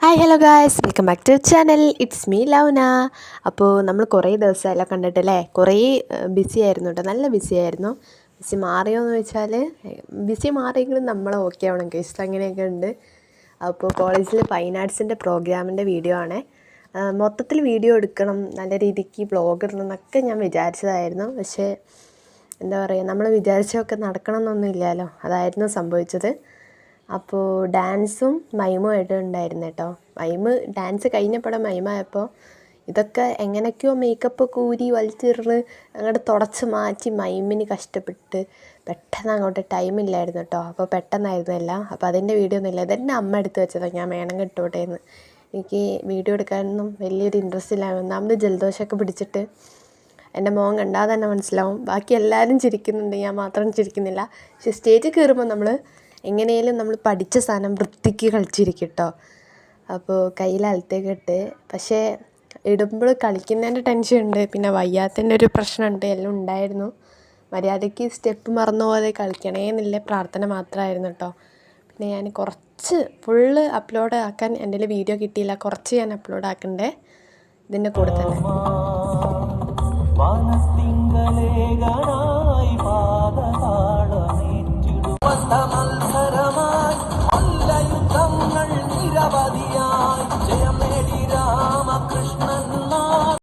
Hi hello guys, welcome back to channel. It's me Launa. അപ്പോൾ നമ്മൾ കുറേ ദിവസമല്ല കണ്ടിട്ടല്ലേ, കുറേ ബിസി ആയിരുന്നു കേട്ടോ, നല്ല ബിസി ആയിരുന്നു. ബിസി മാറിയോ എന്ന് വെച്ചാൽ ബിസി മാറിയെങ്കിലും നമ്മൾ ഓക്കെ ആവണം ഗൈസ്, അങ്ങനെയൊക്കെ ഉണ്ട്. അപ്പോൾ കോളേജിൽ ഫൈൻ ആർട്സിൻ്റെ പ്രോഗ്രാമിൻ്റെ വീഡിയോ ആണ്. മൊത്തത്തിൽ വീഡിയോ എടുക്കണം, നല്ല രീതിക്ക് വ്ളോഗ് ഇടണം എന്നൊക്കെ ഞാൻ വിചാരിച്ചതായിരുന്നു. പക്ഷേ എന്താ പറയുക, നമ്മൾ വിചാരിച്ചതൊക്കെ നടക്കണം എന്നൊന്നും ഇല്ലല്ലോ, അതായിരുന്നു സംഭവിച്ചത്. അപ്പോൾ ഡാൻസും മൈമുമായിട്ട് ഉണ്ടായിരുന്നു കേട്ടോ. ഡാൻസ് കഴിഞ്ഞപ്പോഴും മൈമായപ്പോൾ ഇതൊക്കെ എങ്ങനെയൊക്കെയോ മേക്കപ്പ് കൂരി വലിച്ചെറിഞ്ഞ് അങ്ങോട്ട് തുടച്ച് മാറ്റി മൈമിന് കഷ്ടപ്പെട്ട് പെട്ടെന്ന് അങ്ങോട്ട് ടൈമില്ലായിരുന്നു കേട്ടോ. അപ്പോൾ പെട്ടെന്നായിരുന്നു എല്ലാം. അപ്പോൾ അതിൻ്റെ വീഡിയോ ഒന്നുമില്ല, ഇതെന്നെ അമ്മ എടുത്ത് വെച്ചതാണ്, ഞാൻ വേണമെങ്കിൽ ഇട്ടോട്ടെ എന്ന്. എനിക്ക് വീഡിയോ എടുക്കാനൊന്നും വലിയൊരു ഇൻട്രസ്റ്റ് ഇല്ല. ഒന്നാമത് ജലദോഷമൊക്കെ പിടിച്ചിട്ട് എൻ്റെ മുഖം കണ്ടാൽ തന്നെ മനസ്സിലാവും. ബാക്കി എല്ലാവരും ചിരിക്കുന്നുണ്ട്, ഞാൻ മാത്രം ചിരിക്കുന്നില്ല. പക്ഷേ സ്റ്റേജിൽ കയറുമ്പോൾ എങ്ങനെയും നമ്മൾ പഠിച്ച സാധനം വൃത്തിക്ക് കളിച്ചിരിക്കും കേട്ടോ. അപ്പോൾ കയ്യിൽ അലത്തേക്ക് ഇട്ട്, പക്ഷേ ഇടുമ്പോൾ കളിക്കുന്നതിൻ്റെ ടെൻഷനുണ്ട്, പിന്നെ വയ്യാത്തതിൻ്റെ ഒരു പ്രശ്നമുണ്ട്, എല്ലാം ഉണ്ടായിരുന്നു. മര്യാദയ്ക്ക് സ്റ്റെപ്പ് മറന്ന പോലെ കളിക്കണേ എന്നില്ല പ്രാർത്ഥന മാത്രമായിരുന്നു കേട്ടോ. പിന്നെ ഞാൻ കുറച്ച് ഫുള്ള് അപ്ലോഡ് ആക്കാൻ എൻ്റെ കയ്യിൽ വീഡിയോ കിട്ടിയില്ല, കുറച്ച് ഞാൻ അപ്ലോഡ് ആക്കണ്ടേ ഇതിൻ്റെ കൂടെ തന്നെ. മനസ്സിങ്കലേകനായി പാദതാളമേ